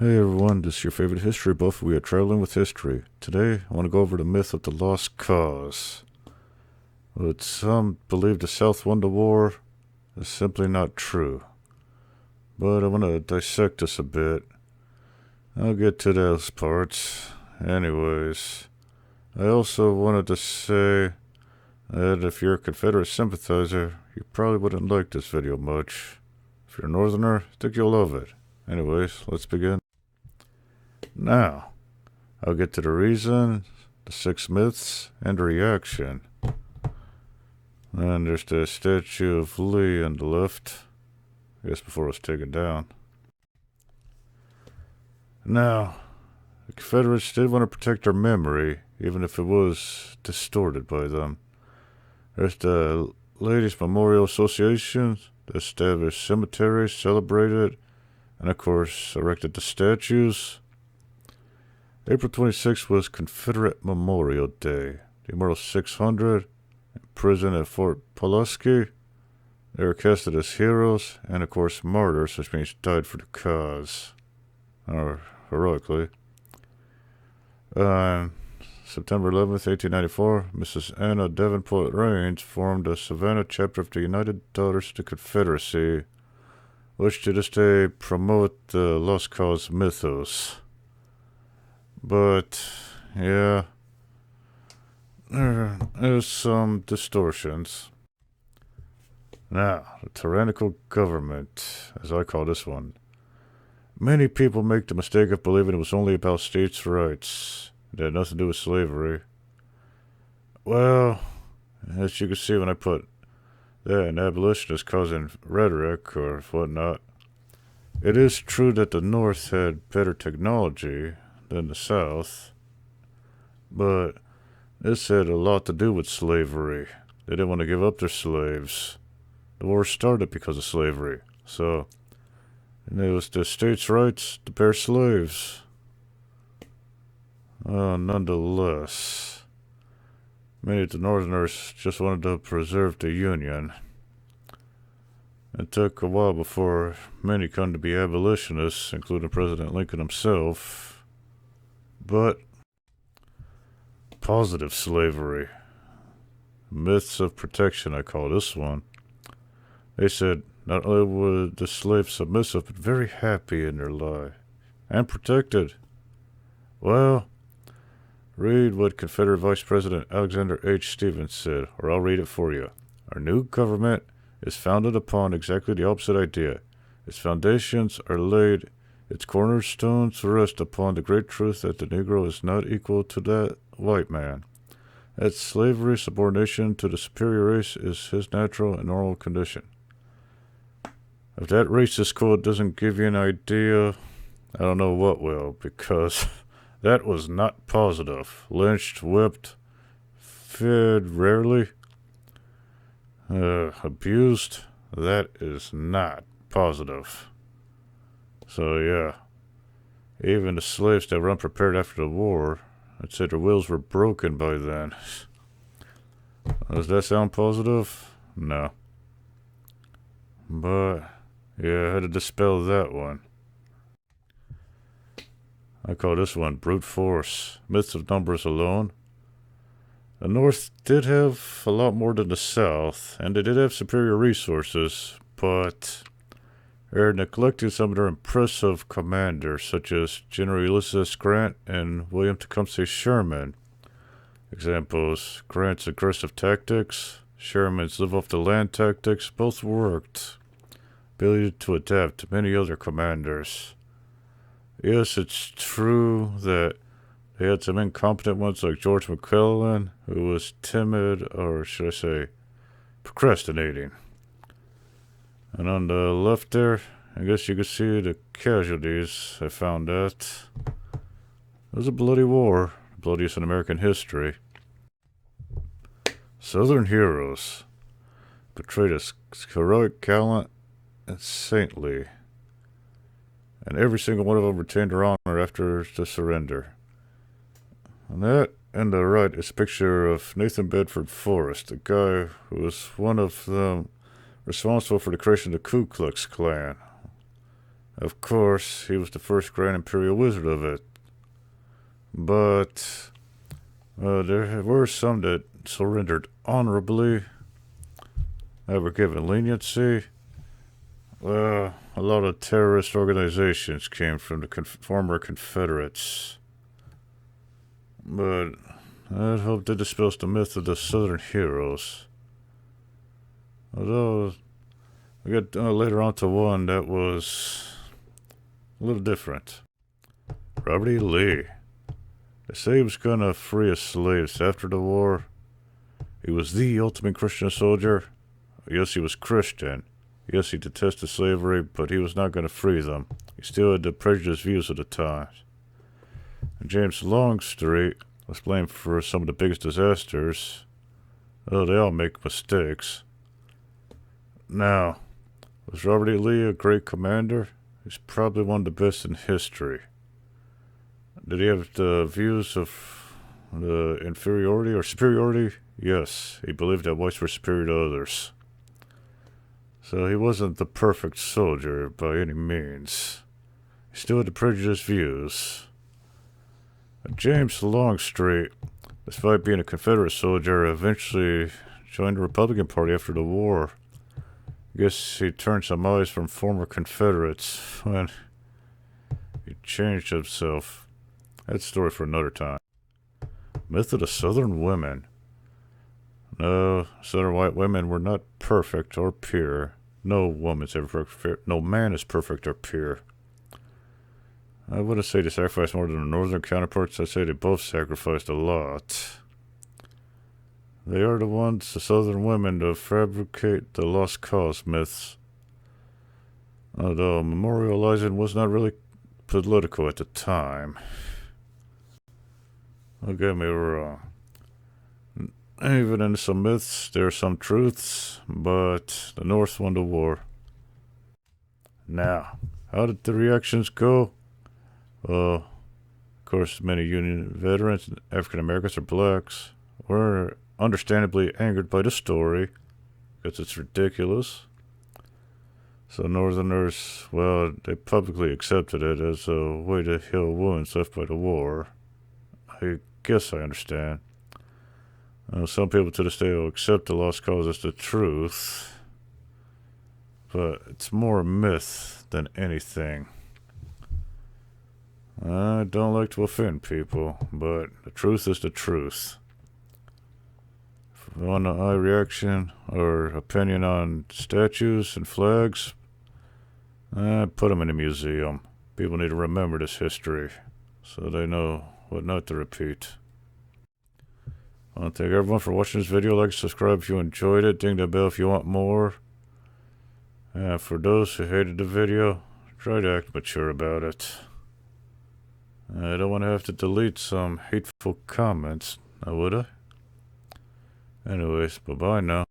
Hey everyone, this is your favorite history buff. We are traveling with history. Today, I want to go over the myth of the lost cause. What some believe the South won the war is simply not true. But I want to dissect this a bit. I'll get to those parts. Anyways, I also wanted to say that if you're a Confederate sympathizer, you probably wouldn't like this video much. If you're a Northerner, I think you'll love it. Anyways, let's begin. Now, I'll get to the reason, the 6 myths, and the reaction. And there's the statue of Lee on the left. I guess before it was taken down. Now, the Confederates did want to protect their memory, even if it was distorted by them. There's the Ladies' Memorial Association that established cemeteries, celebrated, and of course erected the statues. April 26th was Confederate Memorial Day. The Immortal 600, imprisoned at Fort Pulaski, they were casted as heroes and, of course, martyrs, which means died for the cause, or heroically. September 11th, 1894, Mrs. Anna Davenport Raines formed the Savannah chapter of the United Daughters of the Confederacy, which to this day promote the lost cause mythos. But, yeah, there's some distortions. Now, the tyrannical government, as I call this one. Many people make the mistake of believing it was only about states' rights. It had nothing to do with slavery. Well, as you can see when I put that in abolitionist causing rhetoric or whatnot, it is true that the North had better technology than the South, but this had a lot to do with slavery. They didn't want to give up their slaves. The war started because of slavery, so and it was the states' rights to bear slaves. Nonetheless, many of the Northerners just wanted to preserve the Union. It took a while before many come to be abolitionists, including President Lincoln himself. But positive slavery. Myths of protection, I call this one. They said not only were the slaves submissive, but very happy in their life. And protected. Well, read what Confederate Vice President Alexander H. Stephens said, or I'll read it for you. Our new government is founded upon exactly the opposite idea. Its foundations are laid, its cornerstones rest upon the great truth that the Negro is not equal to that white man. That slavery, subordination to the superior race, is his natural and normal condition. If that racist quote doesn't give you an idea, I don't know what will, because that was not positive. Lynched, whipped, fed rarely, abused, that is not positive. So yeah, even the slaves that were unprepared after the war, I'd say their wills were broken by then. Does that sound positive? No. But yeah, I had to dispel that one. I call this one brute force. Myths of numbers alone. The North did have a lot more than the South, and they did have superior resources, but they're neglecting some of their impressive commanders, such as General Ulysses Grant and William Tecumseh Sherman. Examples: Grant's aggressive tactics, Sherman's live off the land tactics, both worked. Ability to adapt to many other commanders. Yes, it's true that they had some incompetent ones like George McClellan, who was timid, or should I say, procrastinating. And on the left there, I guess you could see the casualties. I found out. It was a bloody war, the bloodiest in American history. Southern heroes portrayed as heroic, gallant, and saintly, and every single one of them retained their honor after the surrender. And that, on the right, is a picture of Nathan Bedford Forrest, the guy who was one of them responsible for the creation of the Ku Klux Klan. Of course, he was the first Grand Imperial Wizard of it. But there were some that surrendered honorably, that were given leniency. Well, a lot of terrorist organizations came from the former Confederates. But I'd hope that dispels the myth of the Southern heroes. Although, we get later on to one that was a little different. Robert E. Lee. They say he was gonna free his slaves after the war. He was the ultimate Christian soldier. Yes, he was Christian. Yes, he detested slavery, but he was not gonna free them. He still had the prejudiced views of the times. And James Longstreet was blamed for some of the biggest disasters. Oh, they all make mistakes. Now, was Robert E. Lee a great commander? He's probably one of the best in history. Did he have the views of the inferiority or superiority? Yes, he believed that whites were superior to others. So he wasn't the perfect soldier by any means. He still had the prejudiced views. James Longstreet, despite being a Confederate soldier, eventually joined the Republican Party after the war. I guess he turned some eyes from former Confederates when he changed himself. That's a story for another time. Myth of the Southern women. No, Southern white women were not perfect or pure. No woman's ever perfect. No man is perfect or pure. I wouldn't say they sacrificed more than the northern counterparts. I'd say they both sacrificed a lot. They are the ones, the Southern women, to fabricate the lost cause myths. Although memorializing was not really political at the time. Don't get me wrong. Even in some myths, there are some truths, but the North won the war. Now, how did the reactions go? Well, of course, many Union veterans, African Americans or blacks, were understandably angered by the story, because it's ridiculous. So Northerners, well, they publicly accepted it as a way to heal wounds left by the war. I guess I understand. Some people to this day will accept the lost cause as the truth, but it's more myth than anything. I don't like to offend people, but the truth is the truth. If you want my reaction or opinion on statues and flags, put them in a museum. People need to remember this history so they know what not to repeat. I want to thank everyone for watching this video. Like and subscribe if you enjoyed it. Ding the bell if you want more. And for those who hated the video, try to act mature about it. I don't want to have to delete some hateful comments, now would I? Anyways, bye-bye now.